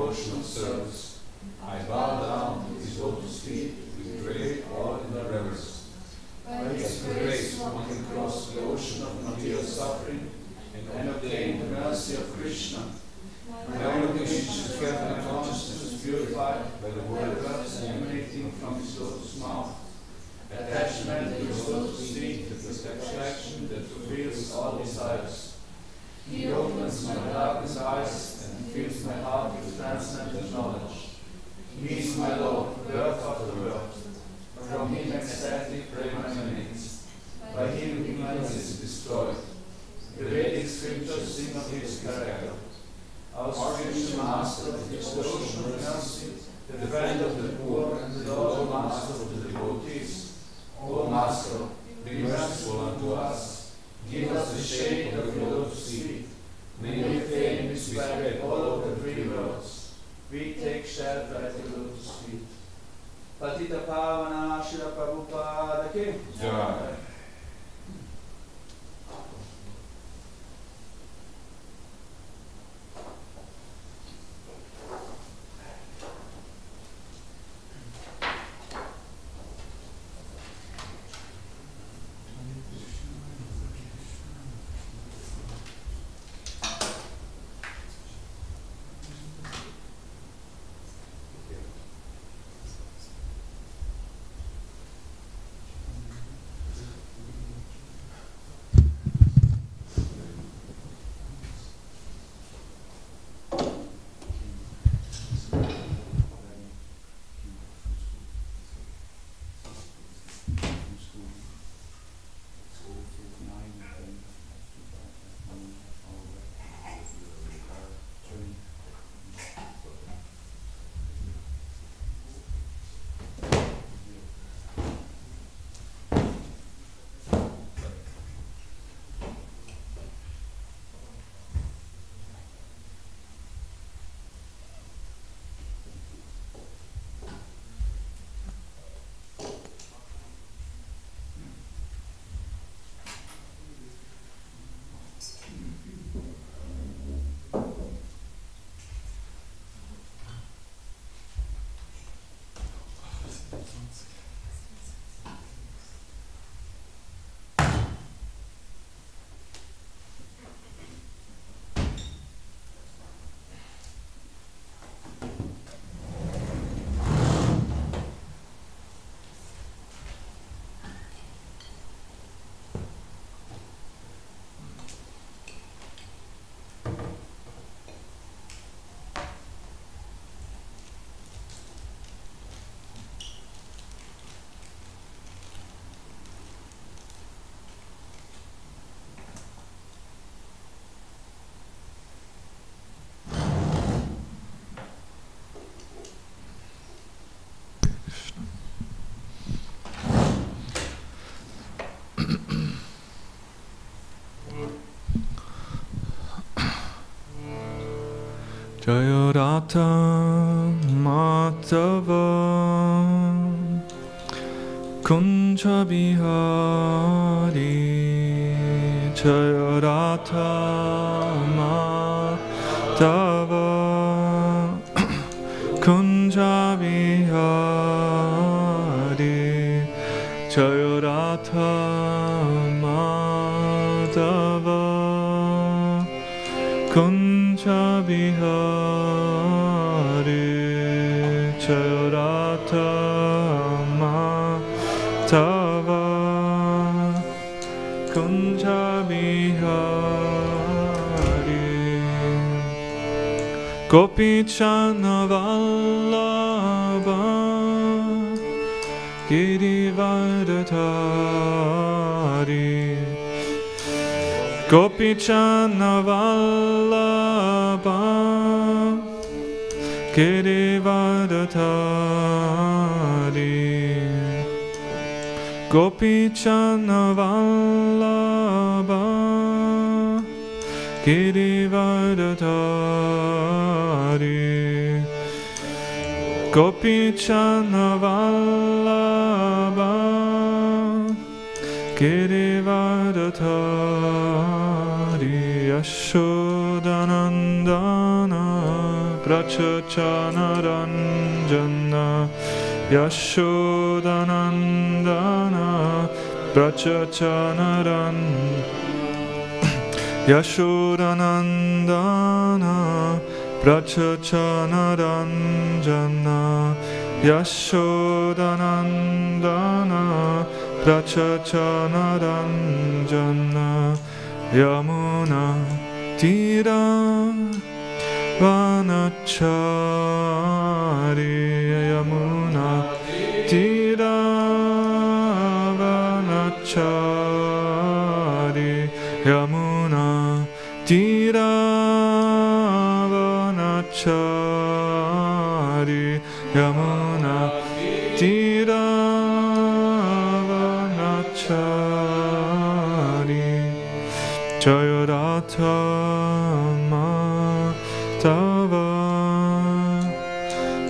devotion and service. I bow down at his lotus feet with great awe and reverence. By his grace one can cross the ocean of material suffering and obtain the mercy of Krishna. My only wish is to get my consciousness purified by the words emanating from his lotus mouth. Attachment to his lotus feet is the abstraction that fulfills all desires. He opens my darkened eyes and fills my heart with transcendental knowledge. He is my Lord, birth of the world. From him ecstatic prema emanates. By him ignorance is destroyed. The Vedic scriptures sing of his character. Our spiritual master of his devotion and mercy, the friend of the poor and the Lord master of the devotees. O Master, be merciful unto us. Give us the shade of your lotus feet. May your fame be spread all over the three worlds. We take shelter at your lotus feet. Patita Pavana Shila Prabhupada Ki Jai. Jaya Radha Madhava Kunja Bihari Jaya Radha Madhava Kunja Bihari Jaya Radha Madhava Kunja Bihari Jaya Radha Madhava Kunja Bihari Gopichana Vallabha Girivardhari Gopichana Vallabha Girivardhari Gopichana Vallabha Girivardhari Gopichana Vallabha Girivardhari Yashodanandana Prachachanaranjana Yashodanandana Yashodanandana Prachachanaranjana Yashodanandana Prachachanaranjana Yamuna Tira Vanachari Yamuna Tira Vanachari Yamuna Tira Vanachari Yamuna Tira Vanachari Jayaratha Tava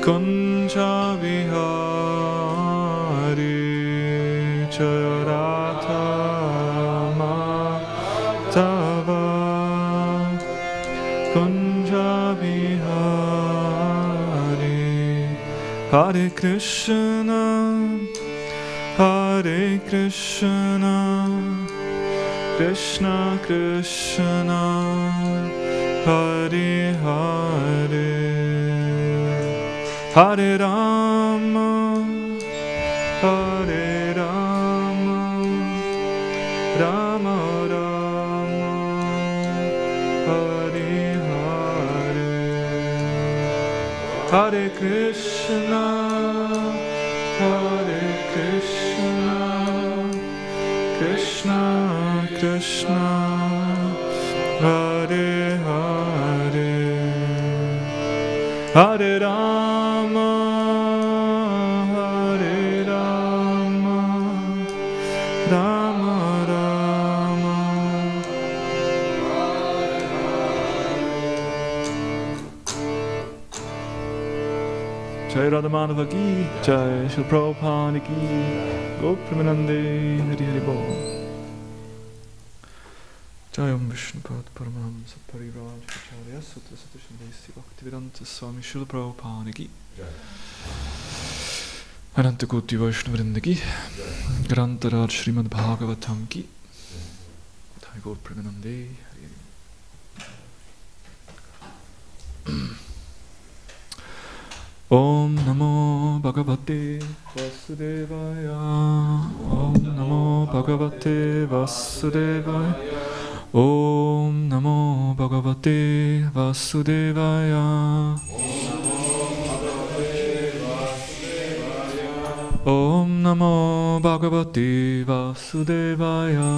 Kunja Vihari Jayaratha Tava Kunja Vihari Hare Krishna Hare Krishna Krishna Krishna Hare Hare Hare Rama Hare Rama Rama Rama Hare Hare Hare Krishna Hare Krishna Krishna Krishna Hare Hare Hare Rama Hare Rama Rama Rama Jai Radha Madhava Ki Jai Shri Prabhupada Ki Gop Premanande Hari Hari Bol Jayam Vishnupad Paramahamsa Parivraj Acharya Sutra Satashandesi Bhaktivedanta Swami Srila Prabhupada Ki Ananta Koti Vaishnavrinda Ki Grantaraj Srimad Bhagavatam Ki Jai Gaur Premanande Om Namo Bhagavate Vasudevaya Om Namo Bhagavate Vasudevaya Om Namo Bhagavate Vasudevaya Om Namo Bhagavate Vasudevaya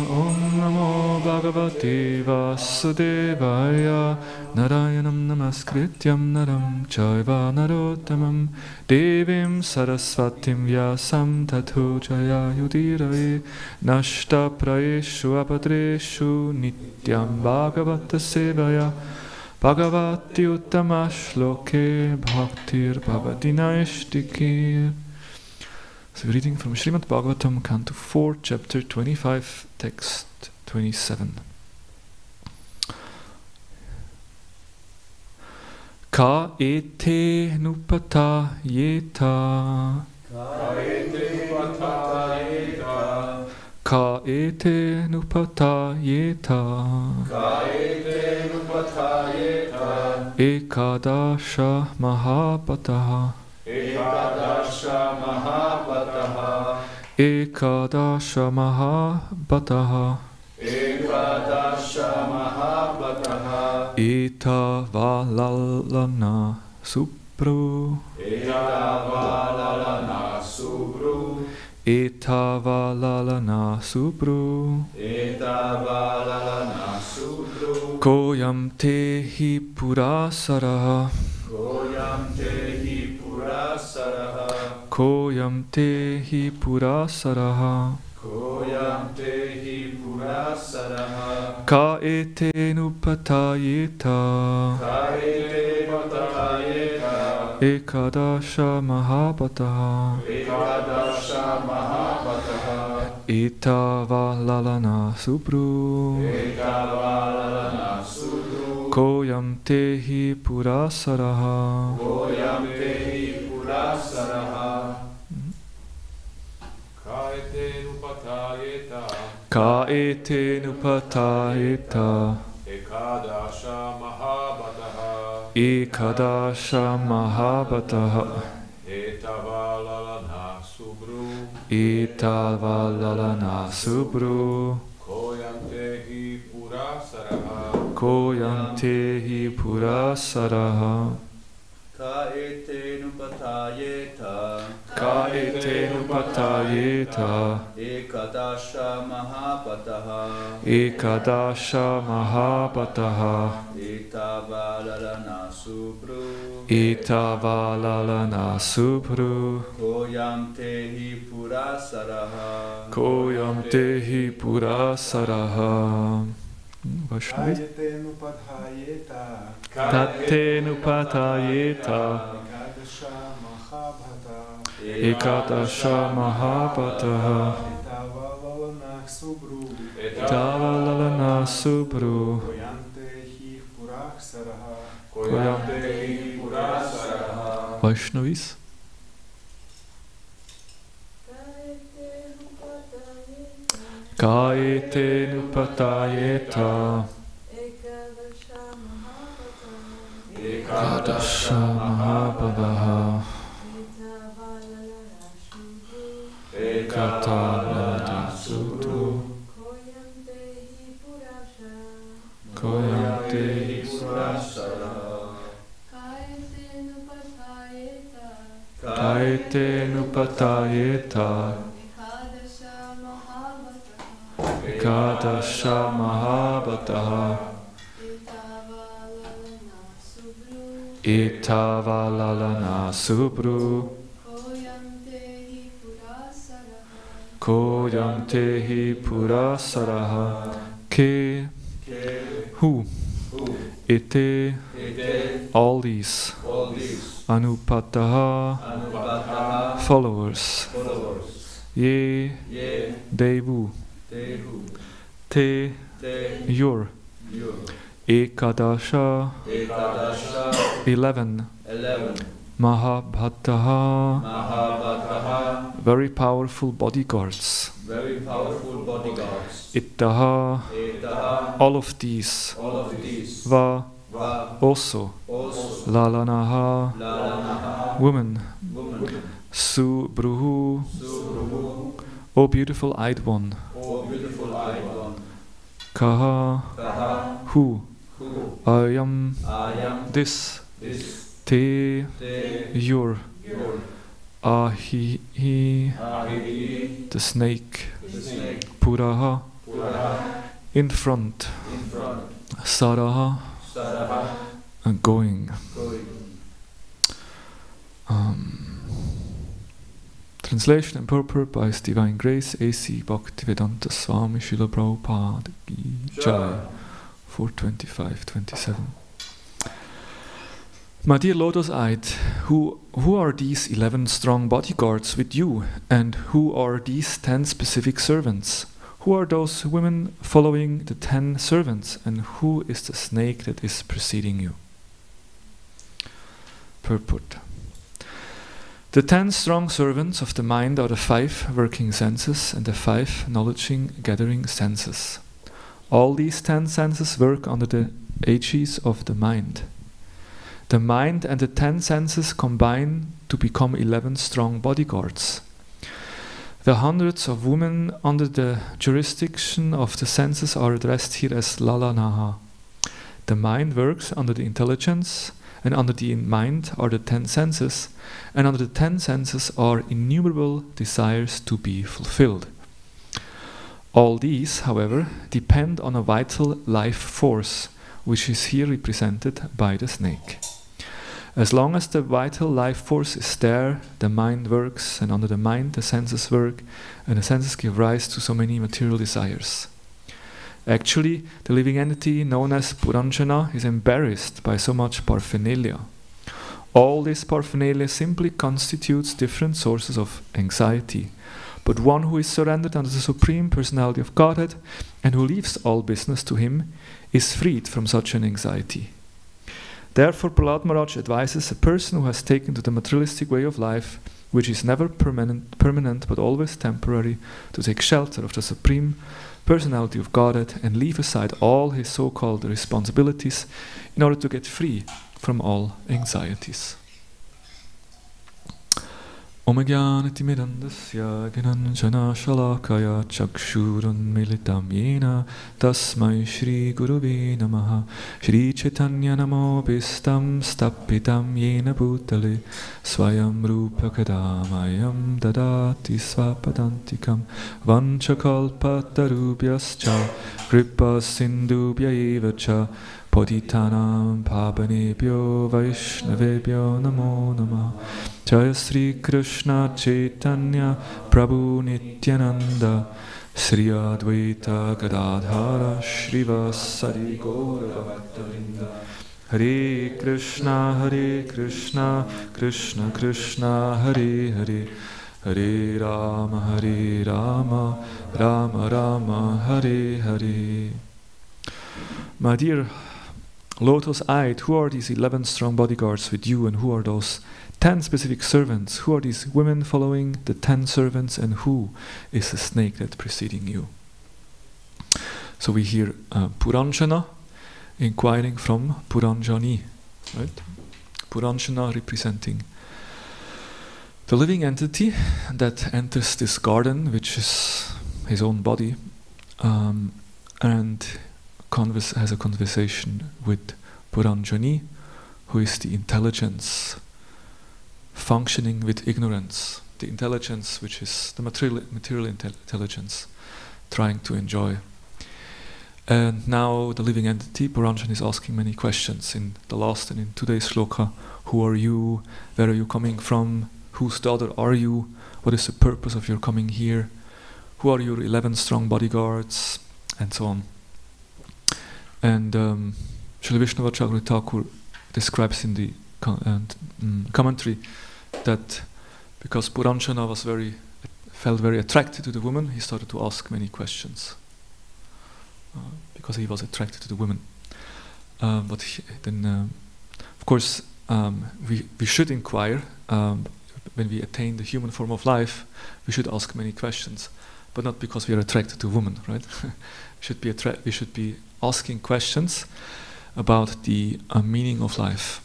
Om Namo Bhagavate Vasudevaya Narayanam Namaskrityam Naram Chaiva Narottamam Devim Saraswatim Vyasam Tato Jaya Yudhiraye Nashta Praeshu Apadreshu Nityam Bhagavata Sevaya Bhagavati Uttama Shloke Bhaktir Bhavadinaistikir. So reading from Srimad Bhagavatam, Canto 4, Chapter 25, Text 27. Ka ete nupata yeta Ka ete nupata yeta Ekadasha mahapataha Ekadasha mahabataha Eta valalana supru Eta valalana supru Koyam tehi purasaraha Koyam tehi purasaraha Ka ete nupatayeta Ekadasha mahapataha Eta valalana supru Koyam tehi purasaraha. Koyam tehi purasaraha. Kaete nupatayeta. Kaete nupatayeta. Ekadasha mahabataha. Ekadasha mahabataha. Etavalana subru. Etavalana subru. Koyam tehi purasaraha. Koyam tehi purasaraha. Kaete nupatayeta. Kaete nupatayeta. Ekadasha mahapataha. Ekadasha mahapataha. Etavalana subru. Etavalana subru. Koyam tehi purasaraha. Koyam tehi purasaraha. Vaishnavi. Kaete nupadhayeta. Tate nupatayeta. Ekadasha mahabhata. Ekadasha mahapataha. Etavalana subru. Etavalana subru. Koyante hi purasaraha. Koyam tehi purasaraha. Vaishnavis. Kaete nupatayeta. Ekadasha mahabhavaha. Ekavalana subru. Koyam tehi purasaraha. Kaete nupatayeta. Ekadasha mahabhataha. Etavalana subru. Koyam tehi purasaraha. Ke. Who. Ete. All these. Anupataha. Followers. Ye. Devu. Te. Your. Ekadasha. 11. Mahabhataha. Very powerful bodyguards. Ittaha. All of these. Va. Also. Lalanaha. Woman. Subruhu. O beautiful eyed one. Kaha. Who. Ayam. This. Te. Your. Ahi. The snake. Puraha. In front. Saraha. Going. Translation and purport by His Divine Grace A.C. Bhaktivedanta Swami Srila Prabhupada Ki Jai 425-27. My dear lotus-eyed, who are these 11 strong bodyguards with you, and who are these 10 specific servants? Who are those women following the 10 servants, and who is the snake that is preceding you? Purport. The 10 strong servants of the mind are the 5 working senses and the 5 knowledge-gathering senses. All these 10 senses work under the aegis of the mind. The mind and the 10 senses combine to become 11 strong bodyguards. The hundreds of women under the jurisdiction of the senses are addressed here as Lalanaha. The mind works under the intelligence, and under the mind are the 10 senses, and under the 10 senses are innumerable desires to be fulfilled. All these, however, depend on a vital life force, which is here represented by the snake. As long as the vital life force is there, the mind works, and under the mind the senses work, and the senses give rise to so many material desires. Actually, the living entity known as Puranjana is embarrassed by so much paraphernalia. All this paraphernalia simply constitutes different sources of anxiety. But one who is surrendered under the Supreme Personality of Godhead and who leaves all business to Him is freed from such an anxiety. Therefore, Prahlad Maharaj advises a person who has taken to the materialistic way of life, which is never permanent but always temporary, to take shelter of the Supreme Personality of Godhead and leave aside all his so-called responsibilities in order to get free from all anxieties. Om Jnanatimirandasya Gnananjana Shalakaya Chakshurunmilitam Yena Tasmai Shri Gurave Namaha Shri Chaitanya Namo Bhistam Stapitam Yena Bhutale Swayam Rupa Kadamayam Dadati Svapadantikam Vanchakalpatarubhyascha Kripa Sindhubhya Evacha Paditanam Pavanebhyo Vaishnavebhyo Namo Namah Jaya Sri Krishna Chaitanya Prabhu Nityananda Sri Advaita Gadadhara Srivasadi Gaura Bhattavinda Hare Krishna Krishna Krishna Hare Hare Hare Rama Rama Rama Hare Hare. My dear lotus-eyed, who are these 11 strong bodyguards with you, and who are those 10 specific servants? Who are these women following the 10 servants, and who is the snake that preceding you? So we hear Puranjana inquiring from Puranjani, right? Puranjana representing the living entity that enters this garden, which is his own body, and has a conversation with Puranjani, who is the intelligence functioning with ignorance, the intelligence which is the material intelligence trying to enjoy. And now the living entity, Puranjana, is asking many questions in the last and in today's shloka. Who are you? Where are you coming from? Whose daughter are you? What is the purpose of your coming here? Who are your 11 strong bodyguards? And so on. And Srila Vishnavacharya Thakur describes in the commentary that because Puranjana felt very attracted to the woman, he started to ask many questions because he was attracted to the woman. But of course, we should inquire when we attain the human form of life. We should ask many questions, but not because we are attracted to women, right? we should be asking questions about the meaning of life.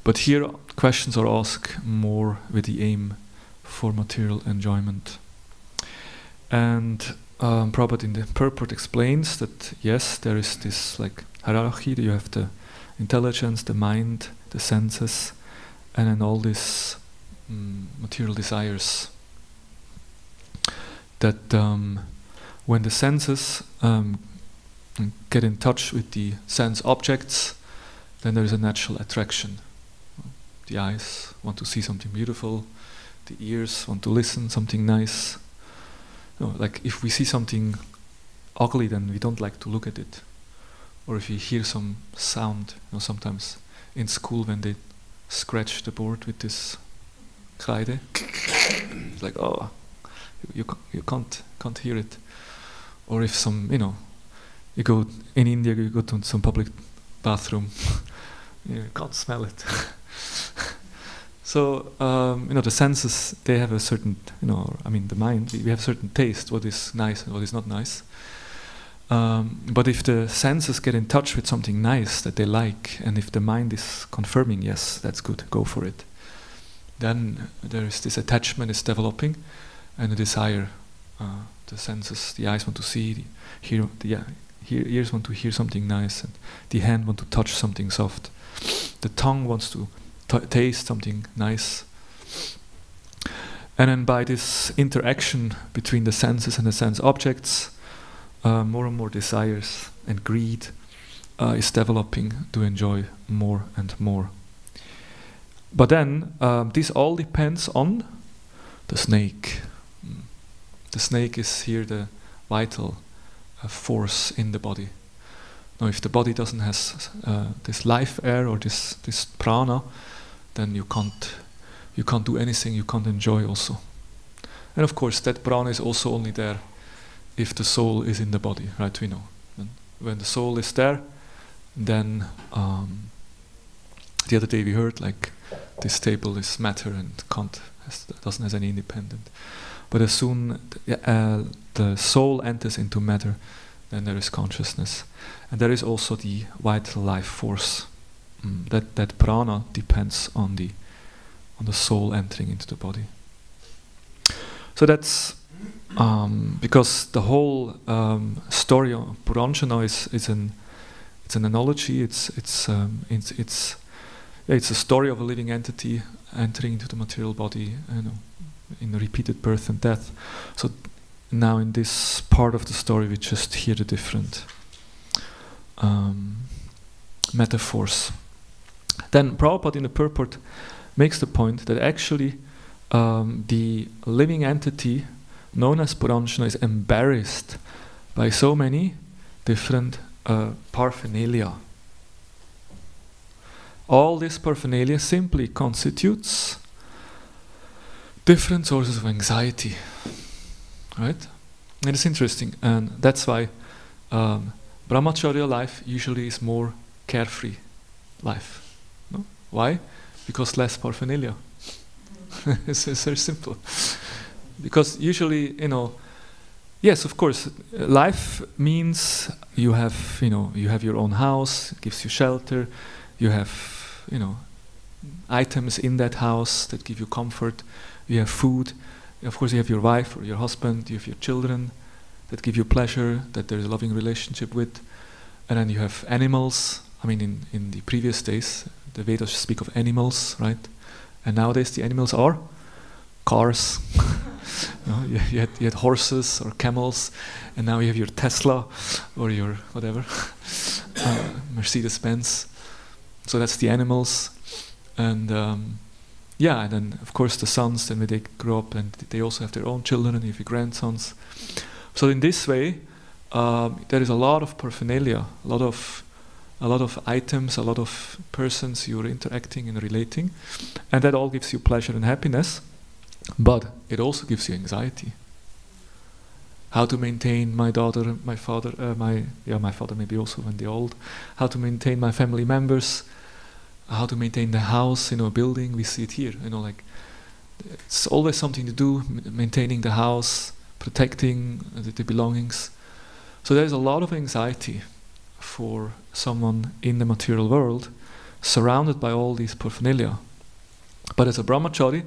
But here questions are asked more with the aim for material enjoyment. And Prabhupada in the purport explains that yes, there is this like hierarchy. You have the intelligence, the mind, the senses, and then all these material desires. That when the senses get in touch with the sense objects, then there is a natural attraction. The eyes want to see something beautiful, the ears want to listen something nice. Like if we see something ugly, then we don't like to look at it. Or if you hear some sound, sometimes in school when they scratch the board with this kreide, it's like, oh, you can't hear it. Or if some, you go in India, you go to some public bathroom, you can't smell it. So the senses, they have a certain, the mind, we have a certain taste, what is nice and what is not nice. But if the senses get in touch with something nice that they like, and if the mind is confirming, yes, that's good, go for it, then there is this attachment is developing, and a desire. The senses, the eyes want to see, the ears want to hear something nice, and the hand want to touch something soft. The tongue wants to taste something nice. And then by this interaction between the senses and the sense objects, more and more desires and greed is developing to enjoy more and more. But then this all depends on the snake. The snake is here the vital force in the body. Now, if the body doesn't have this life air or this prana, then you can't do anything. You can't enjoy also. And of course, that prana is also only there if the soul is in the body, right? We know. And when the soul is there, then the other day we heard like this table is matter and doesn't have any independent. But as soon the soul enters into matter, then there is consciousness, and there is also the vital life force. That prana depends on the soul entering into the body. So that's because the whole story of Puranjana is an analogy. It's a story of a living entity entering into the material body, in repeated birth and death. So now in this part of the story, we just hear the different metaphors. Then Prabhupada in the purport makes the point that actually the living entity known as Puranjana is embarrassed by so many different paraphernalia. All this paraphernalia simply constitutes different sources of anxiety, right? And it's interesting, and that's why brahmacharya life usually is more carefree life. No? Why? Because less paraphernalia. It's very simple. Because usually, yes, of course, life means you have your own house, it gives you shelter, you have, items in that house that give you comfort, you have food, of course you have your wife or your husband, you have your children that give you pleasure, that there is a loving relationship with, and then you have animals. I mean, in the previous days, the Vedas speak of animals, right? And nowadays the animals are cars. You had horses or camels, and now you have your Tesla or your whatever, Mercedes-Benz. So that's the animals, and and then of course the sons. Then when they grow up, and they also have their own children, and you have your grandsons. So in this way, there is a lot of paraphernalia, a lot of items, a lot of persons you're interacting and relating, and that all gives you pleasure and happiness, but it also gives you anxiety. How to maintain my daughter, my father, my father maybe also when they're old. How to maintain my family members. How to maintain the house, a building. We see it here, like it's always something to do, maintaining the house, protecting the belongings. So there's a lot of anxiety for someone in the material world, surrounded by all these paraphernalia. But as a brahmachari,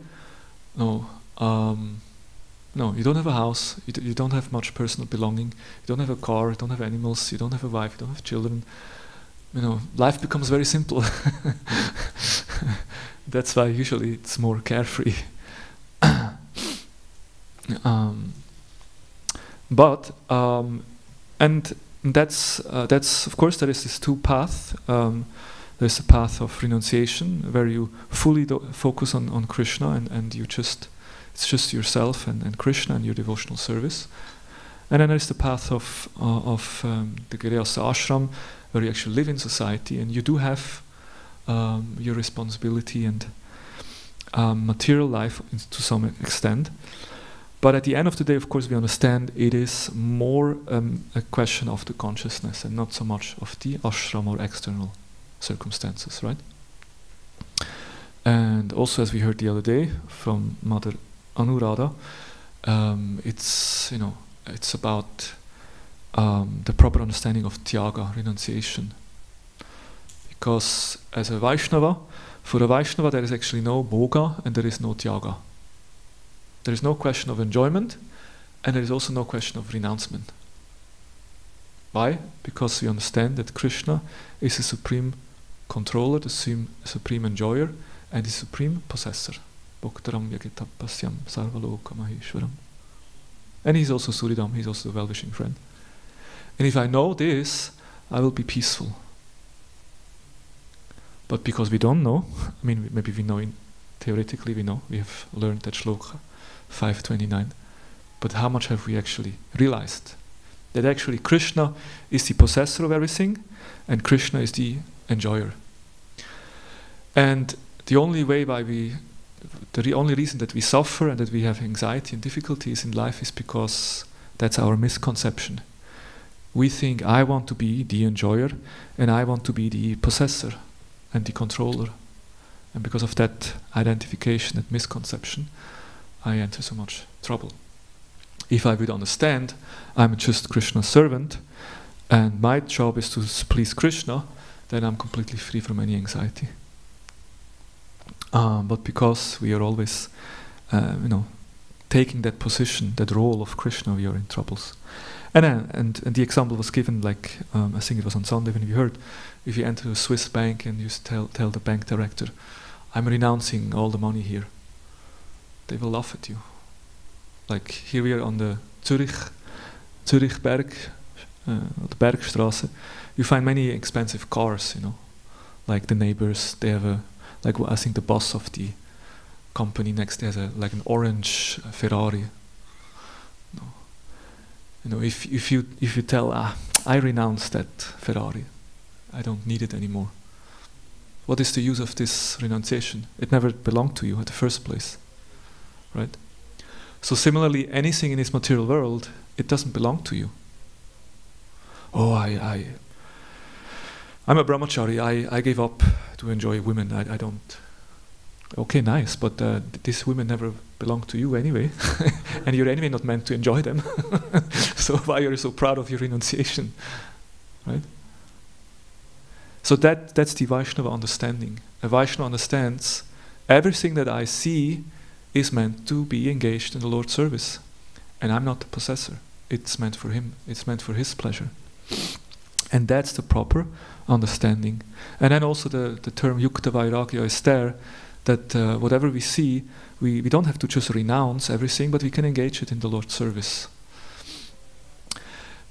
no, you don't have a house, you don't have much personal belonging, you don't have a car, you don't have animals, you don't have a wife, you don't have children. Life becomes very simple. That's why usually it's more carefree. And that's of course there is this two path. There's a path of renunciation where you fully focus on Krishna and it's just yourself and Krishna and your devotional service. And then there's the path of the Grihastha ashram, where you actually live in society and you do have your responsibility and material life to some extent. But at the end of the day, of course, we understand it is more a question of the consciousness and not so much of the ashram or external circumstances, right? And also, as we heard the other day from Mother Anuradha, it's about the proper understanding of Tyaga, renunciation. Because as a Vaishnava, for a Vaishnava there is actually no Bhoga and there is no Tyaga. There is no question of enjoyment and there is also no question of renouncement. Why? Because we understand that Krishna is the supreme controller, the supreme enjoyer and the supreme possessor. Bhaktaram Yagitapasyam Sarvaloka Maheshwaram. And he's also Suridam, he's also a well-wishing friend. And if I know this, I will be peaceful. But because we don't know, I mean, maybe we know, theoretically we know, we have learned that shloka 529, but how much have we actually realized? That actually Krishna is the possessor of everything, and Krishna is the enjoyer. And the only reason that we suffer and that we have anxiety and difficulties in life is because that's our misconception. we think, I want to be the enjoyer, and I want to be the possessor and the controller. And because of that identification, that misconception, I enter so much trouble. If I would understand, I'm just Krishna's servant, and my job is to please Krishna, then I'm completely free from any anxiety. But because we are always, taking that position, that role of Krishna, we are in troubles. And the example was given, like I think it was on Sunday when we heard, if you enter a Swiss bank and you tell the bank director, I'm renouncing all the money here, they will laugh at you. Like here we are on the Zürich Berg, the Bergstraße. You find many expensive cars, like the neighbors. They have I think the boss of the company next has like an orange Ferrari. If you tell, I renounce that Ferrari, I don't need it anymore. What is the use of this renunciation? It never belonged to you at the first place, right? So similarly, anything in this material world, it doesn't belong to you. Oh, I'm a brahmachari. I gave up to enjoy women. I don't. Okay, nice, but these women never belong to you anyway, and you're anyway not meant to enjoy them. So why are you so proud of your renunciation, right? So that's the Vaishnava understanding. A Vaishnava understands everything that I see is meant to be engaged in the Lord's service, and I'm not the possessor. It's meant for Him. It's meant for His pleasure, and that's the proper understanding. And then also the term Yukta Vairagya is there. That whatever we see, we don't have to just renounce everything, but we can engage it in the Lord's service.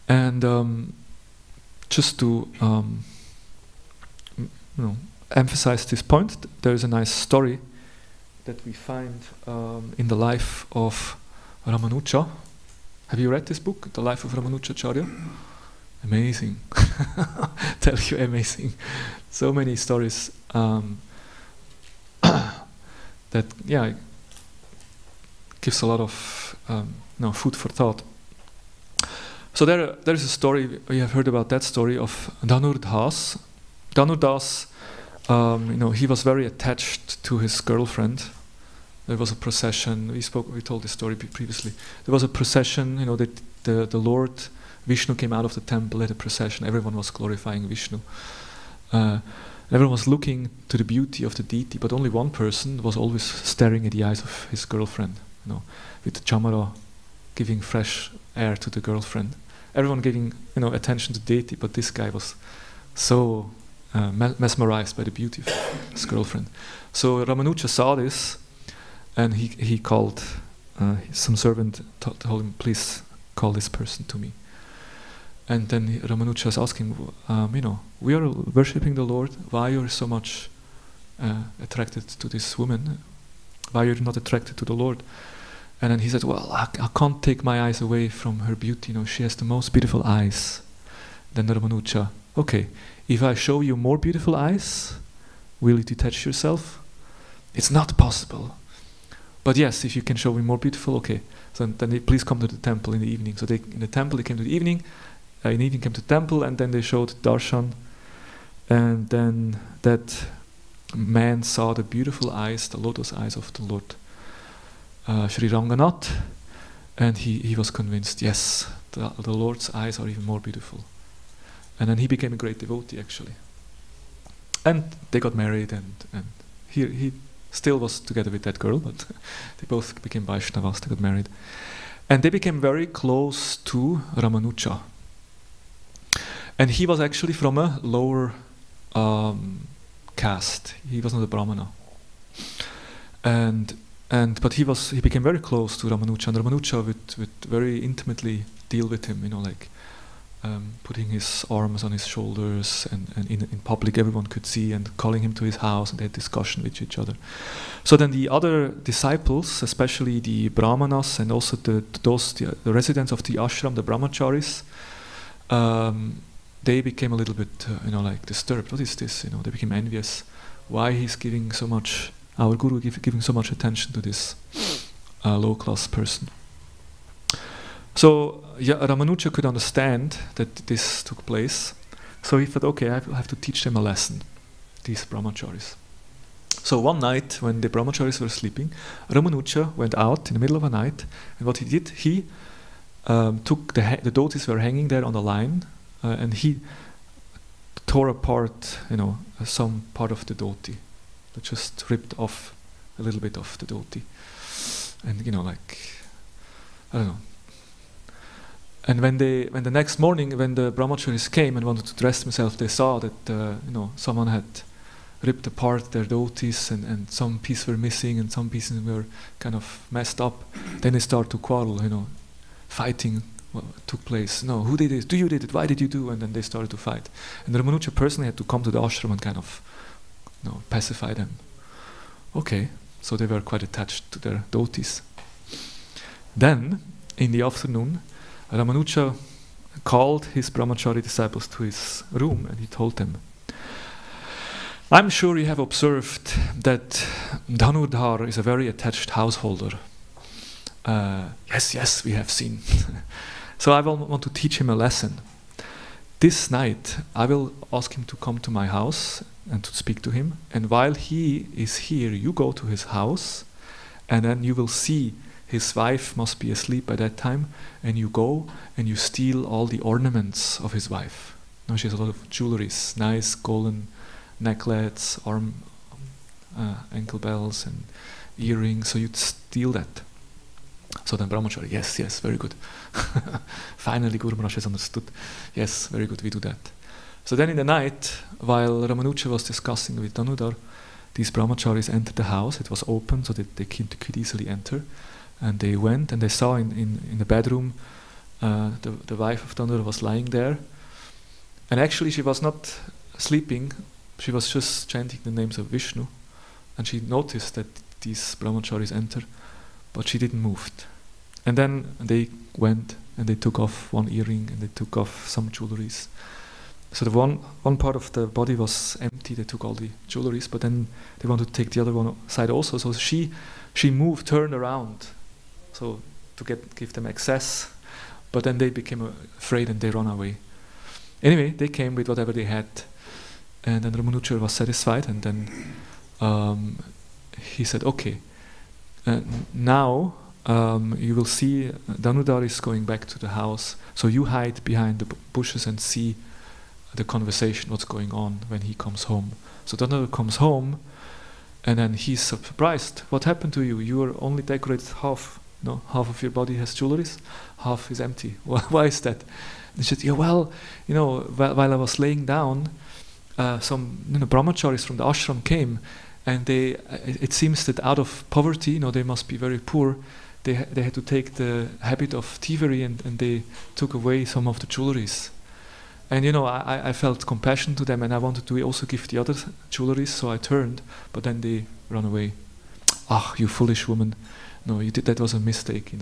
And just to emphasize this point, there is a nice story that we find in the life of Ramanuja. Have you read this book, The Life of Ramanujacharya? Amazing. Tell you, amazing. So many stories. That gives a lot of food for thought. So there is a story, we have heard about that story of Dhanur Das. Dhanur Das, he was very attached to his girlfriend. There was a procession, we told this story previously. There was a procession, that the Lord Vishnu came out of the temple at a procession. Everyone was glorifying Vishnu. Everyone was looking to the beauty of the deity, but only one person was always staring at the eyes of his girlfriend, with the chamara, giving fresh air to the girlfriend. Everyone giving, attention to the deity, but this guy was so mesmerized by the beauty of his girlfriend. So Ramanuja saw this, and he called some servant, told him, please call this person to me. And then Ramanuja is asking, we are worshipping the Lord. Why are you so much attracted to this woman? Why are you not attracted to the Lord? And then he said, well, I can't take my eyes away from her beauty. She has the most beautiful eyes. Then Ramanuja, okay, if I show you more beautiful eyes, will you detach yourself? It's not possible. But yes, if you can show me more beautiful, okay. So then please come to the temple in the evening. So in the temple they came to the evening. In the evening came to the temple, and then they showed darshan, and then that man saw the beautiful eyes, the lotus eyes of the Lord Sri Ranganath, and he was convinced, yes, the Lord's eyes are even more beautiful. And then he became a great devotee, actually. And they got married, and he still was together with that girl, but they both became Vaishnavas, they got married. And they became very close to Ramanuja. And he was actually from a lower caste. He was not a Brahmana. But he became very close to Ramanuja, and Ramanuja would very intimately deal with him, putting his arms on his shoulders, and in public everyone could see, and calling him to his house, and they had discussion with each other. So then the other disciples, especially the Brahmanas and also the residents of the ashram, the brahmacharis, they became a little bit, disturbed. What is this? They became envious. Why he's giving so much, our guru giving so much attention to this low-class person. So Ramanuja could understand that this took place. So he thought, okay, I have to teach them a lesson, these brahmacharis. So one night, when the brahmacharis were sleeping, Ramanuja went out in the middle of the night, and what he did, he took the dhotis were hanging there on the line, and he tore apart, some part of the dhoti. They just ripped off a little bit of the dhoti, and I don't know. And when the next morning, when the brahmacharis came and wanted to dress themselves, they saw that someone had ripped apart their dhotis, and some pieces were missing and some pieces were kind of messed up. Then they start to quarrel, fighting took place. No, who did it? Do you did it? Why did you do? And then they started to fight. And Ramanuja personally had to come to the ashram and kind of pacify them. Okay, so they were quite attached to their dhotis. Then, in the afternoon, Ramanuja called his brahmachari disciples to his room and he told them, I'm sure you have observed that Dhanurdhar is a very attached householder. Yes, we have seen. So I will want to teach him a lesson. This night, I will ask him to come to my house and to speak to him. And while he is here, you go to his house, and then you will see his wife must be asleep by that time, and you go and you steal all the ornaments of his wife. Now she has a lot of jewelries, nice golden necklets, ankle bells, and earrings. So you'd steal that. So then brahmachari, yes, very good. Finally, Guru Maharaj has understood. Yes, very good, we do that. So then in the night, while Ramanuja was discussing with Dhanurdhar, these brahmacharis entered the house. It was open, so that they could easily enter. And they went and they saw in the bedroom the wife of Dhanurdhar was lying there. And actually she was not sleeping, she was just chanting the names of Vishnu. And she noticed that these brahmacharis entered, but she didn't move. And then they went and they took off one earring and they took off some jewelries. So the one part of the body was empty, they took all the jewelries, but then they wanted to take the other one side also. So she moved, turned around, so to give them access, but then they became afraid and they ran away. Anyway, they came with whatever they had, and then Ramanuja was satisfied, and then he said, okay, now you will see Dhanurdhar is going back to the house, so you hide behind the bushes and see the conversation, what's going on when he comes home. So Dhanurdhar comes home, and then he's surprised. What happened to you? You are only decorated half. Half of your body has jewelries, half is empty. Why is that? And he said, yeah, well, while I was laying down, some brahmacharis from the ashram came, and it seems that out of poverty, they must be very poor. They had to take the habit of thievery, and they took away some of the jewelries. And I felt compassion to them, and I wanted to also give the other jewelries, so I turned, but then they ran away. Ah, you foolish woman! No, you did. That was a mistake,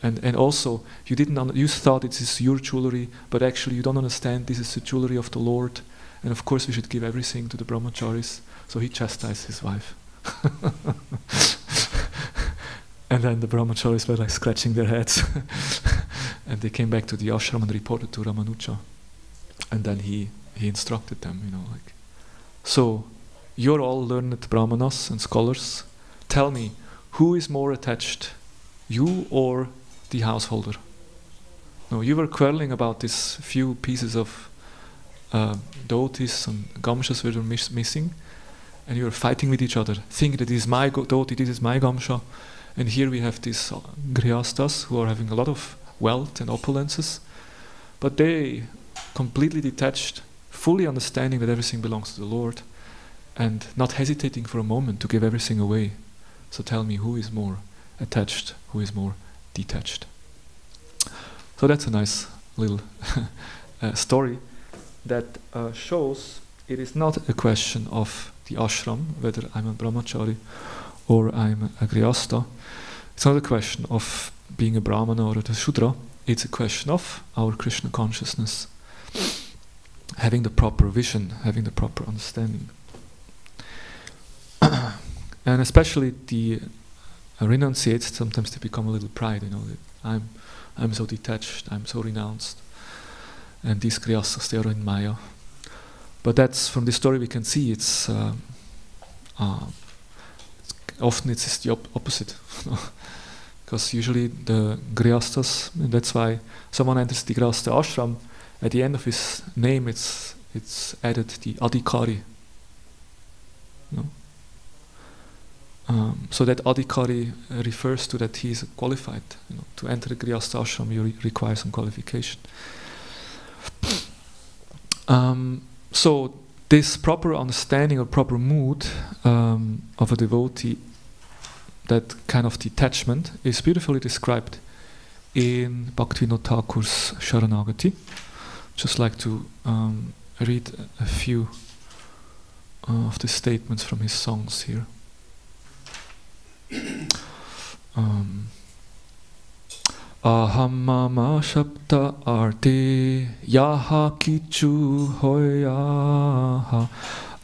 And also, you thought it is your jewelry, but actually you don't understand. This is the jewelry of the Lord, and of course we should give everything to the brahmacharis. So he chastised his wife. And then the brahmacharis were scratching their heads, and they came back to the ashram and reported to Ramanuja. And then he instructed them, so you're all learned brahmanas and scholars. Tell me, who is more attached, you or the householder? No, you were quarreling about these few pieces of dhotis and gamshas that were missing, and you were fighting with each other, thinking that this is my dhoti, this is my gamsha, and here we have these grihastas who are having a lot of wealth and opulences, but they completely detached, fully understanding that everything belongs to the Lord, and not hesitating for a moment to give everything away. So tell me, who is more attached, who is more detached? So that's a nice little story that shows it is not a question of the ashram, whether I'm a brahmachari or I'm a grihastha. It's not a question of being a brahmana or a shudra. It's a question of our Krishna consciousness, having the proper vision, having the proper understanding. And especially the renunciates, sometimes they become a little pride, I'm so detached, I'm so renounced. And these grihastas, they are in Maya. But that's, from this story we can see, often it's the opposite. Because usually the grihastas, and that's why someone enters the grihasta ashram, at the end of his name it's added the adhikari. So that adhikari refers to that he is qualified. To enter the grihasta ashram you require some qualification. So this proper understanding or proper mood of a devotee, that kind of detachment, is beautifully described in Bhaktivinoda Thakur's Sharanagati. Just like to read a few of the statements from his songs here. Aham mama shabda arte yaha kichu hoyaha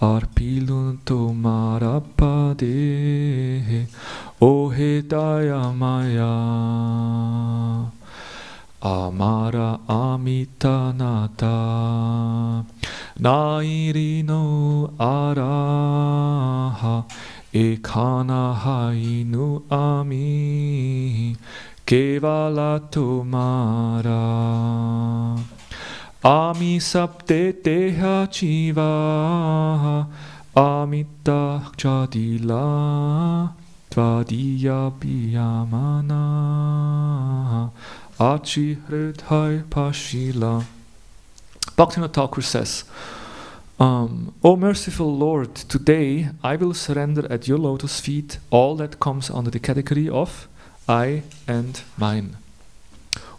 arpilun tomara pade ohe daya maya amara amitanata nairino araha ekana hainu ami kevala tumara ami sabde deha jiva amita jadila tvadiya biyamana achi hridhai pashila. Bhaktivinoda Thakur says, O merciful Lord, today I will surrender at your lotus feet all that comes under the category of I and mine.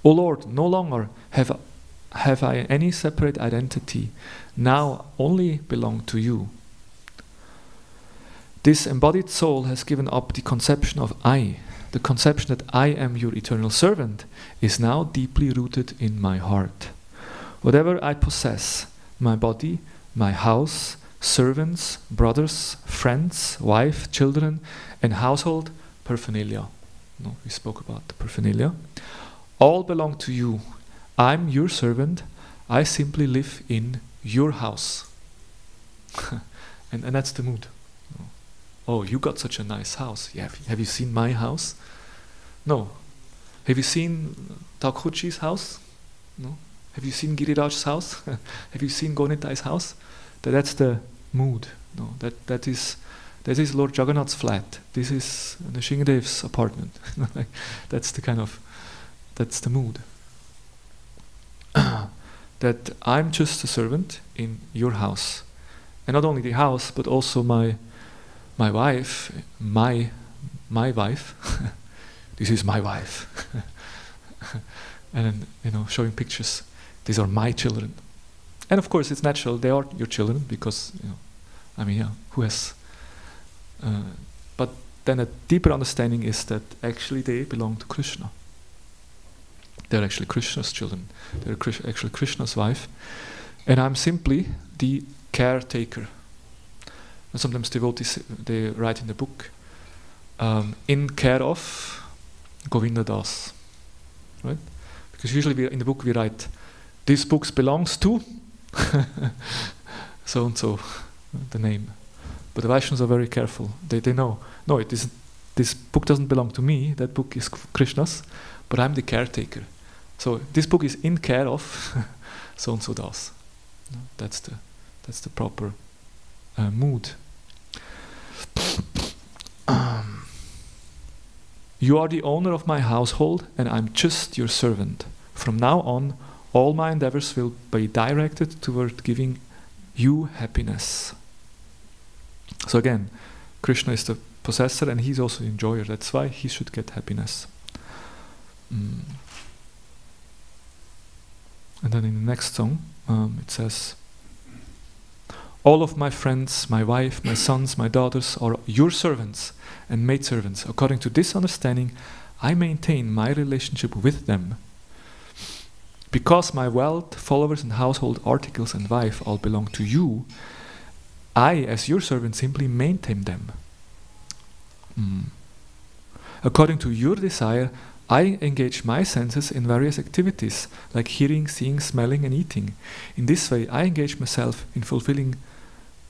O Lord, no longer have I any separate identity, now only belong to you. This embodied soul has given up the conception of I. The conception that I am your eternal servant is now deeply rooted in my heart. Whatever I possess, my body, my house, servants, brothers, friends, wife, children, and household paraphernalia. No, we spoke about the paraphernalia. All belong to you. I'm your servant. I simply live in your house. and that's the mood. Oh, you got such a nice house. Yeah, have you seen my house? No. Have you seen Thakurji's house? No. Have you seen Giriraj's house? Have you seen Gonitai's house? That's the mood. No, that is Lord Jagannath's flat. This is Nrsingadev's apartment. That's the mood. That I'm just a servant in your house, and not only the house, but also my wife, my wife. This is my wife, and showing pictures. These are my children, and of course it's natural they are your children because who has? But then a deeper understanding is that actually they belong to Krishna. They're actually Krishna's children. They're actually Krishna's wife, and I'm simply the caretaker. And sometimes devotees they write in the book, in care of Govinda Das, right? Because usually in the book we write, this book belongs to so and so, the name. But the Vaishnavas are very careful. They know, no, this book doesn't belong to me. That book is Krishna's, but I'm the caretaker. So this book is in care of so and so Das. That's the proper mood. You are the owner of my household, and I'm just your servant. From now on, all my endeavors will be directed toward giving you happiness. So again, Krishna is the possessor, and he's also the enjoyer. That's why he should get happiness. And then in the next song, it says, all of my friends, my wife, my sons, my daughters are your servants and maidservants. According to this understanding, I maintain my relationship with them. Because my wealth, followers, and household articles and wife all belong to you, I, as your servant, simply maintain them. According to your desire, I engage my senses in various activities, like hearing, seeing, smelling, and eating. In this way, I engage myself in fulfilling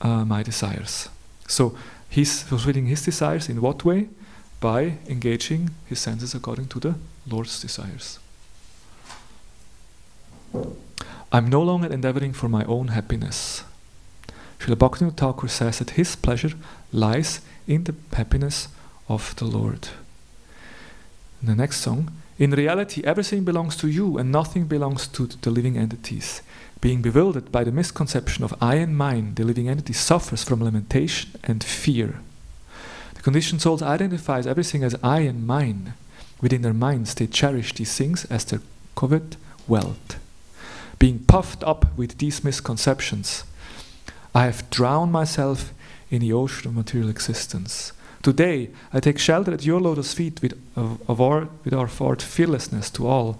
my desires. So he's fulfilling his desires in what way? By engaging his senses according to the Lord's desires. I'm no longer endeavoring for my own happiness. Srila Bhaktivinoda Thakur says that his pleasure lies in the happiness of the Lord. In the next song, in reality, everything belongs to you and nothing belongs to the living entities. Being bewildered by the misconception of I and mine, the living entity suffers from lamentation and fear. The conditioned souls identifies everything as I and mine. Within their minds, they cherish these things as their coveted wealth. Being puffed up with these misconceptions, I have drowned myself in the ocean of material existence. Today, I take shelter at your lotus feet with our forward fearlessness to all.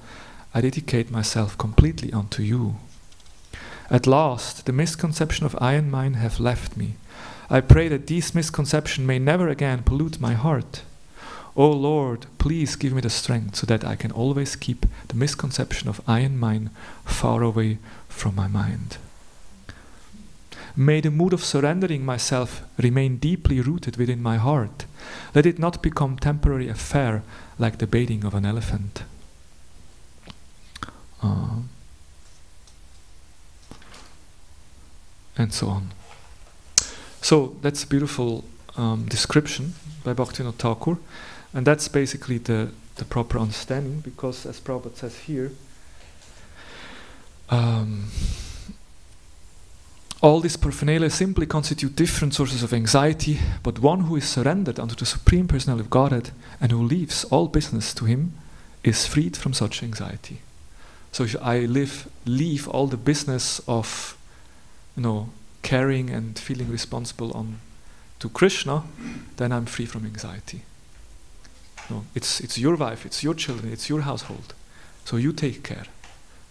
I dedicate myself completely unto you. At last, the misconception of I and mine have left me. I pray that these misconceptions may never again pollute my heart. O Lord, please give me the strength so that I can always keep the misconception of I and mine far away from my mind. May the mood of surrendering myself remain deeply rooted within my heart. Let it not become temporary affair like the bathing of an elephant. And so on. So that's a beautiful description by Bhaktivinoda Thakur, and that's basically the proper understanding, because as Prabhupada says here, all these paraphernalia simply constitute different sources of anxiety, but one who is surrendered unto the Supreme Personality of Godhead and who leaves all business to Him is freed from such anxiety. So if I leave all the business of, caring and feeling responsible to Krishna, then I'm free from anxiety. No, it's your wife, it's your children, it's your household. So you take care.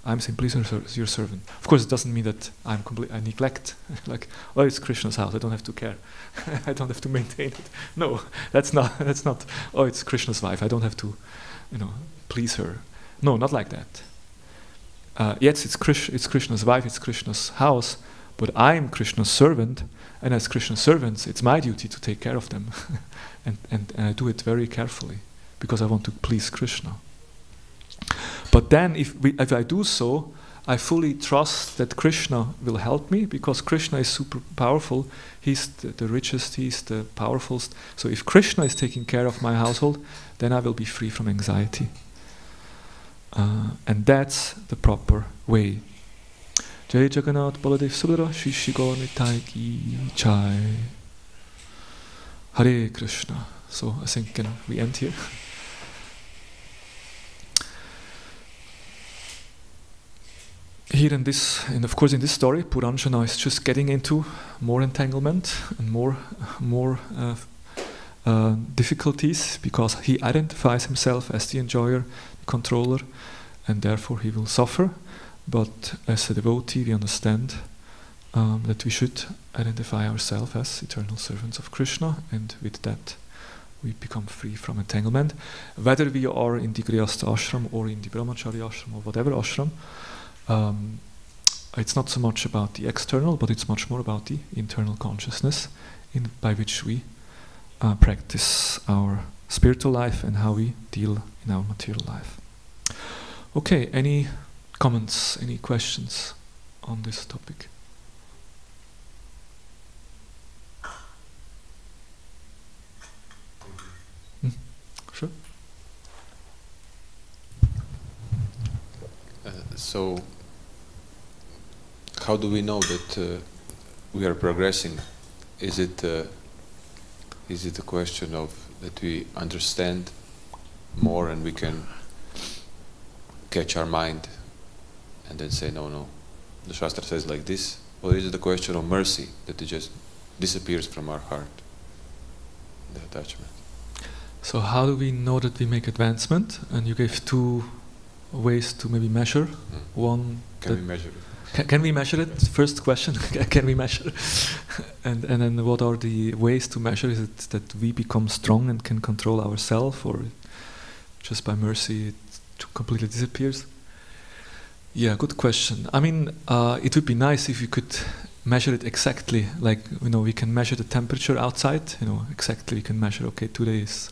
I'm simply your servant. Of course, it doesn't mean that I neglect. Like, oh, it's Krishna's house. I don't have to care. I don't have to maintain it. No, that's not. Oh, it's Krishna's wife. I don't have to, please her. No, not like that. Yes, it's Krishna's wife. It's Krishna's house. But I'm Krishna's servant, and as Krishna's servants, it's my duty to take care of them, and I do it very carefully because I want to please Krishna. But then, if I do so, I fully trust that Krishna will help me, because Krishna is super powerful. He's the richest, he's the powerfulest. So if Krishna is taking care of my household, then I will be free from anxiety. And that's the proper way. Jai Jagannath Baladev Subhadra Shri Shri Gaur Nitai Ki Jai. Hare Krishna. So I think we end here. Here in this, and of course in this story, Puranjana is just getting into more entanglement and more difficulties, because he identifies himself as the enjoyer, the controller, and therefore he will suffer. But as a devotee, we understand that we should identify ourselves as eternal servants of Krishna, and with that we become free from entanglement. Whether we are in the Grihastha ashram or in the Brahmachari ashram or whatever ashram, it's not so much about the external, but it's much more about the internal consciousness by which we practice our spiritual life and how we deal in our material life. Okay, any comments, any questions on this topic? Sure. So, how do we know that we are progressing? Is it a question of that we understand more and we can catch our mind and then say, no, the Shastra says like this? Or is it a question of mercy, that it just disappears from our heart, the attachment? So how do we know that we make advancement? And you gave two ways to maybe measure. One, can we measure it? Can we measure it? First question, can we measure? And then what are the ways to measure? Is it that we become strong and can control ourselves, or just by mercy it completely disappears? Yeah, good question. I mean, it would be nice if you could measure it exactly. Like, we can measure the temperature outside. Exactly. We can measure. Okay, today is,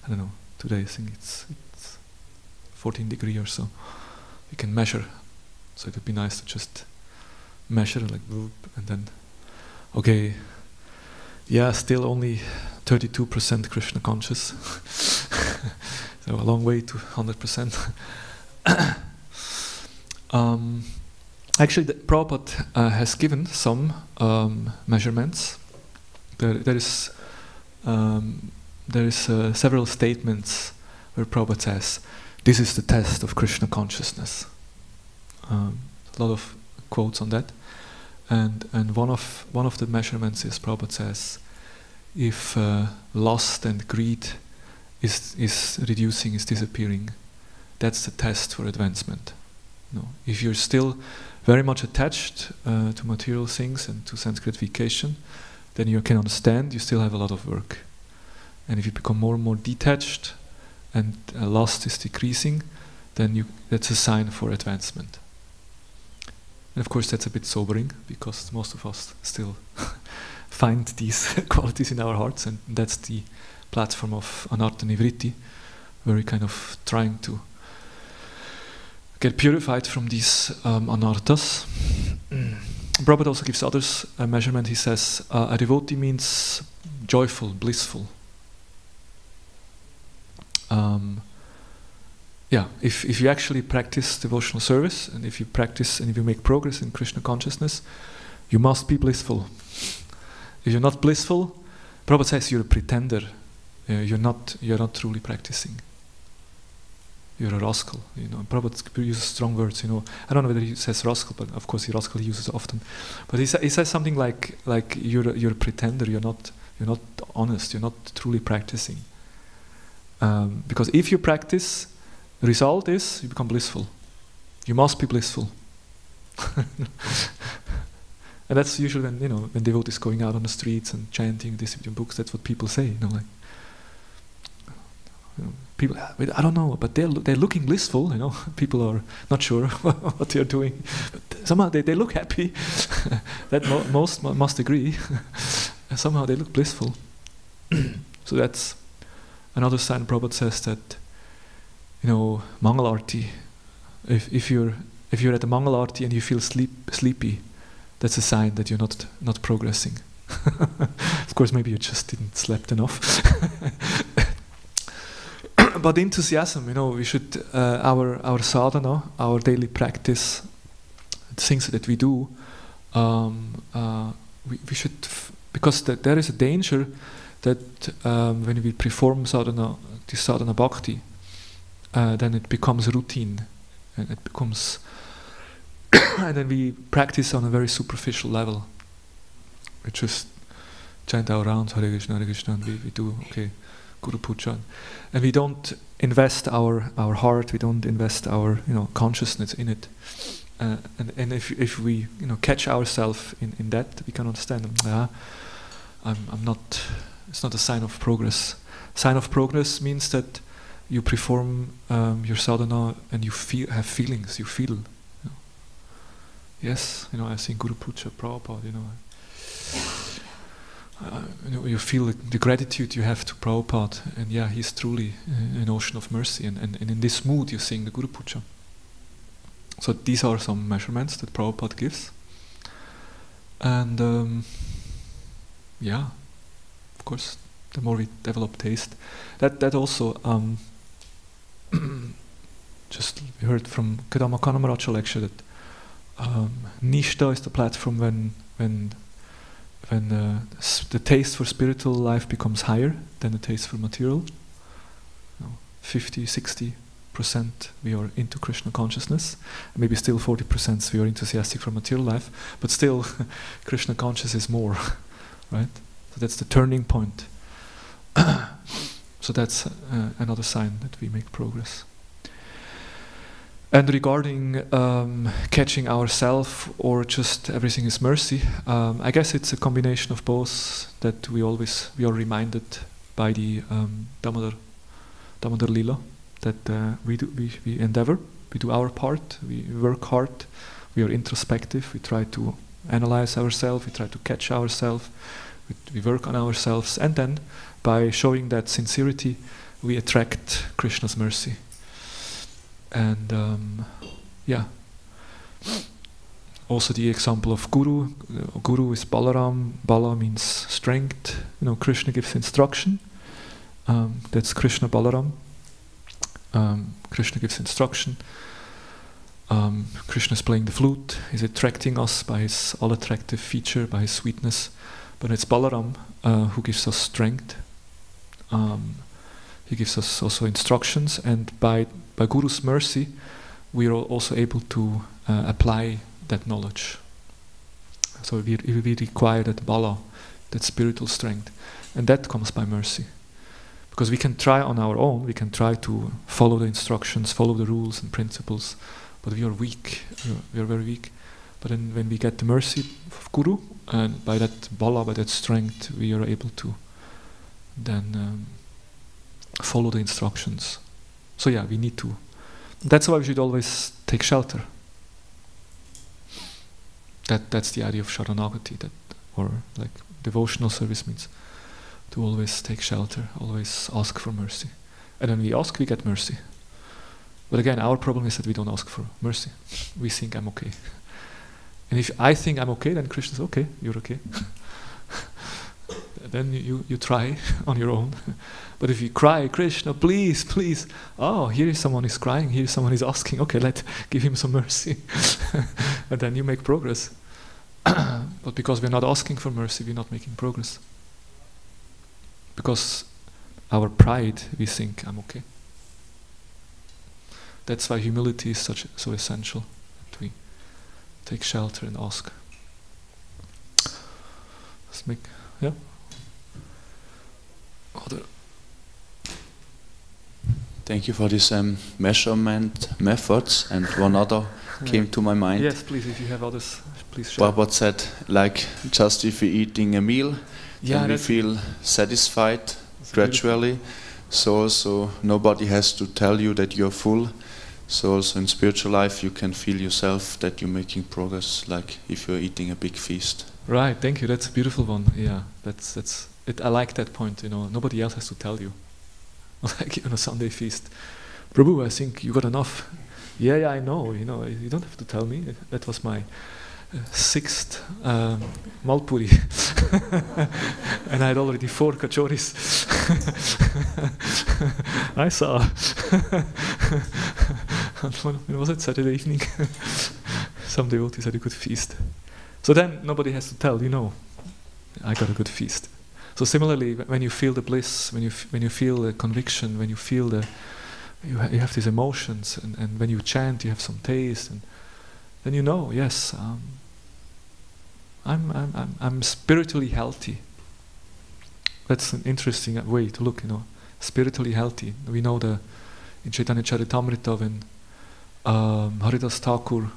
I don't know. Today I think it's 14 degrees or so. We can measure. So it would be nice to just measure, like, whoop, and then, okay, yeah, still only 32% Krishna conscious. So a long way to 100%. Actually, Prabhupada has given some measurements. There is several statements where Prabhupada says, "This is the test of Krishna consciousness." A lot of quotes on that, and one of the measurements is Prabhupada says, if lust and greed is reducing, is disappearing, that's the test for advancement. If you're still very much attached to material things and to sense gratification, then you can understand you still have a lot of work. And if you become more and more detached and lust is decreasing, then that's a sign for advancement. And of course that's a bit sobering, because most of us still find these qualities in our hearts, and that's the platform of anartha nivritti, where we're kind of trying to get purified from these anarthas. Prabhupada also gives others a measurement. He says a devotee means joyful, blissful. If you actually practice devotional service, and if you practice and if you make progress in Krishna consciousness, you must be blissful. If you're not blissful, Prabhupada says you're a pretender. You're not truly practicing. You're a rascal. Prabhupada uses strong words. I don't know whether he says rascal, but of course rascal he uses often. But he says something like you're a pretender. You're not honest. You're not truly practicing. Because if you practice, the result is you become blissful. You must be blissful. And that's usually when devotees going out on the streets and chanting, distributing books. That's what people say. People, I don't know, but they're looking blissful. People are not sure what they're doing, but somehow they look happy. That most must agree. Somehow they look blissful. So that's another sign. Prabhupada says that Mangal Arti. If you're at the Mangal Arti and you feel sleepy, that's a sign that you're not progressing. Of course, maybe you just didn't slept enough. But enthusiasm, we should our sadhana, our daily practice, the things that we do, we should because there is a danger that when we perform sadhana, this sadhana bhakti, then it becomes routine, and it becomes, and then we practice on a very superficial level. We just chant our rounds, Hare Krishna, and we do Guru Puja, and we don't invest our heart, we don't invest our consciousness in it, and if we catch ourselves in that, we can understand. I'm not. It's not a sign of progress. Sign of progress means that you perform your sadhana and you have feelings. You feel. Yes, I think Guru Puja, Prabhupada. You feel the gratitude you have to Prabhupada, and he's truly an ocean of mercy, and in this mood you sing the Guru Puja. So these are some measurements that Prabhupada gives, and of course, the more we develop taste, that also just we heard from Kadamba Maharaja lecture that Nishta is the platform when the taste for spiritual life becomes higher than the taste for material. 50-60% we are into Krishna consciousness, and maybe still 40% we are enthusiastic for material life, but still Krishna conscious is more, right? So that's the turning point. So that's another sign that we make progress. And regarding catching ourselves or just everything is mercy, I guess it's a combination of both, that we are reminded by the Damodar Lila, that we endeavor, we do our part, we work hard, we are introspective, we try to analyze ourselves, we try to catch ourselves, we work on ourselves, and then by showing that sincerity, we attract Krishna's mercy. And also the example of Guru. Guru is Balaram. Bala means strength. Krishna gives instruction. That's Krishna Balaram. Krishna gives instruction. Krishna is playing the flute. He's attracting us by his all-attractive feature, by his sweetness. But it's Balaram who gives us strength. He gives us also instructions, and by Guru's mercy, we are also able to apply that knowledge. So we require that bala, that spiritual strength, and that comes by mercy. Because we can try on our own, we can try to follow the instructions, follow the rules and principles, but we are weak, we are very weak. But then when we get the mercy of Guru, and by that bala, by that strength, we are able to then follow the instructions. So yeah, we need to. That's why we should always take shelter. That's the idea of Sharanagati, or like devotional service means to always take shelter, always ask for mercy. And when we ask, we get mercy. But again, our problem is that we don't ask for mercy. We think I'm okay. And if I think I'm okay, then Krishna says, okay, you're okay. Then you try on your own. But if you cry, Krishna, please, please, oh, here is someone is crying, here is someone is asking, okay, let's give him some mercy. And then you make progress. But because we're not asking for mercy, we're not making progress. Because our pride, we think, I'm okay. That's why humility is so essential, that we take shelter and ask. Let's make, yeah? Other. Thank you for this measurement methods, and one other came to my mind. Yes, please, if you have others, please share. What said, like, just if we're eating a meal, then we feel satisfied gradually. So also nobody has to tell you that you're full. So also in spiritual life you can feel yourself that you're making progress, like if you're eating a big feast. Right, thank you. That's a beautiful one. Yeah, that's it. I like that point. Nobody else has to tell you. Like on a Sunday feast, Prabhu, I think you got enough. Yeah, I know. You don't have to tell me. That was my sixth malpuri, and I had already 4 kachoris. I saw. When was it? Saturday evening. Some devotees had a good feast. So then nobody has to tell. I got a good feast. So similarly, when you feel the bliss, when you feel the conviction, when you feel you have these emotions, and when you chant, you have some taste, and then yes, I'm spiritually healthy. That's an interesting way to look. Spiritually healthy. We know in Chaitanya Charitamrita when Haridas Thakur,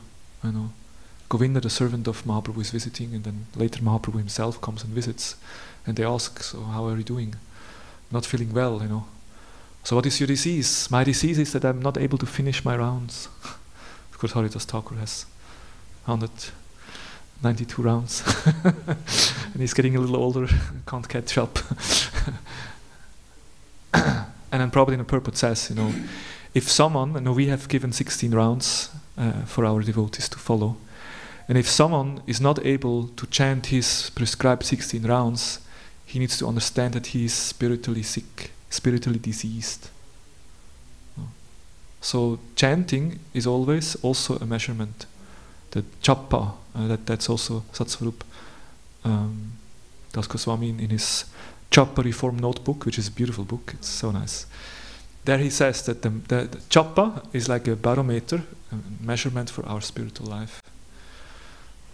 Govinda, the servant of Mahaprabhu, is visiting, and then later Mahaprabhu himself comes and visits. And they ask, so how are you doing? Not feeling well, So what is your disease? My disease is that I'm not able to finish my rounds. Of course, Haridas Thakur has 192 rounds. And he's getting a little older, can't catch up. And then Prabhupada in a purport says, if someone, we have given 16 rounds for our devotees to follow. And if someone is not able to chant his prescribed 16 rounds, he needs to understand that he is spiritually sick, spiritually diseased. So chanting is always also a measurement. The japa, that's also Satsvarup Das Goswami in his Japa Reform Notebook, which is a beautiful book, it's so nice. There he says that the japa is like a barometer, a measurement for our spiritual life.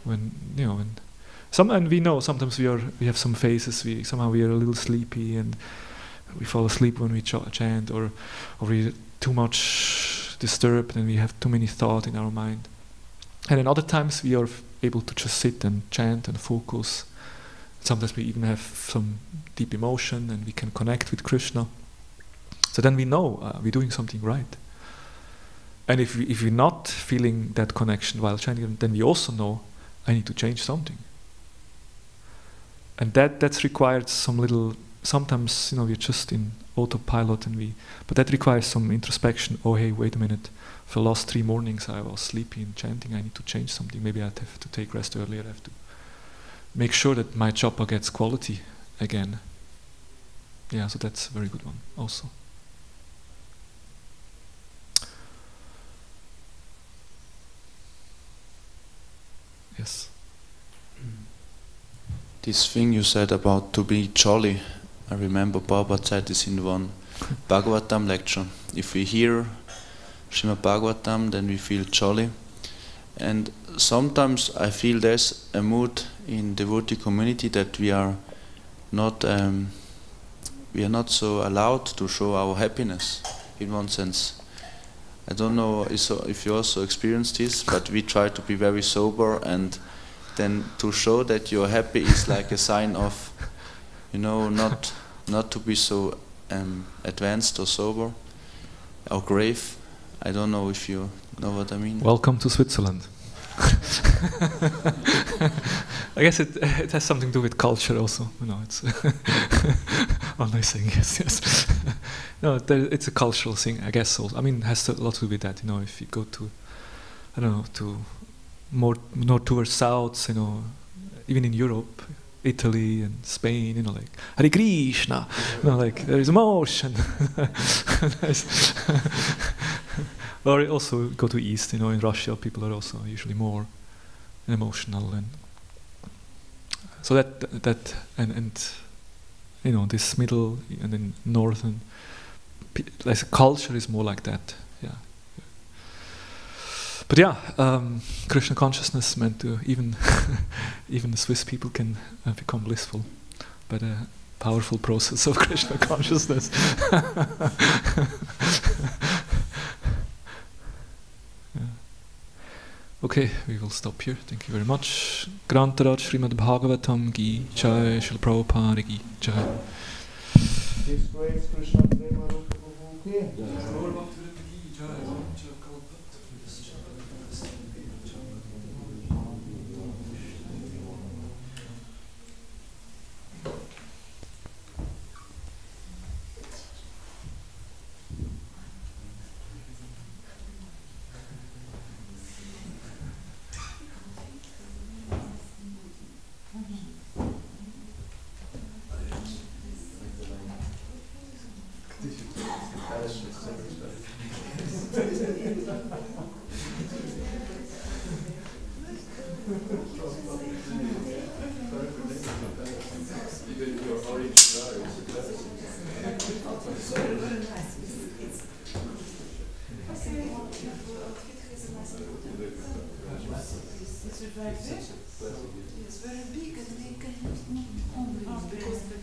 And we know sometimes we have some phases, somehow we are a little sleepy and we fall asleep when we chant, or we're too much disturbed and we have too many thoughts in our mind. And in other times we are able to just sit and chant and focus. Sometimes we even have some deep emotion and we can connect with Krishna. So then we know we're doing something right. And if we're not feeling that connection while chanting, then we also know I need to change something. And that's required some little. Sometimes we're just in autopilot, but that requires some introspection. Oh, hey, wait a minute. For the last 3 mornings I was sleepy and chanting. I need to change something. Maybe I have to take rest earlier. I have to make sure that my japa gets quality again. Yeah, so that's a very good one also. Yes. This thing you said about to be jolly, I remember Prabhupada said this in one Bhagavatam lecture. If we hear Srimad Bhagavatam, then we feel jolly. And sometimes I feel there's a mood in devotee community that we are not so allowed to show our happiness, in one sense. I don't know if you also experience this, but we try to be very sober, and then to show that you're happy is like a sign of, not to be so advanced or sober or grave. I don't know if you know what I mean. Welcome to Switzerland. I guess it has something to do with culture also. It's one nice thing. Yes. No, it's a cultural thing, I guess. Also, it has a lot to do with that. If you go to, I don't know, to more towards south, even in Europe, Italy and Spain, like Hare Krishna, like there is emotion. Or also go to East, in Russia, people are also usually more emotional, and so that and this middle and then northern, like culture is more like that, yeah. But yeah, Krishna consciousness meant to even the Swiss people can become blissful by the powerful process of Krishna consciousness. Okay, we will stop here. Thank you very much. Grantaraj Srimad Bhagavatam Gi Jai, Srila Prabhupada Gi Jai. His Grace Krishna Premarupa Dasa. It's very big and they can only because the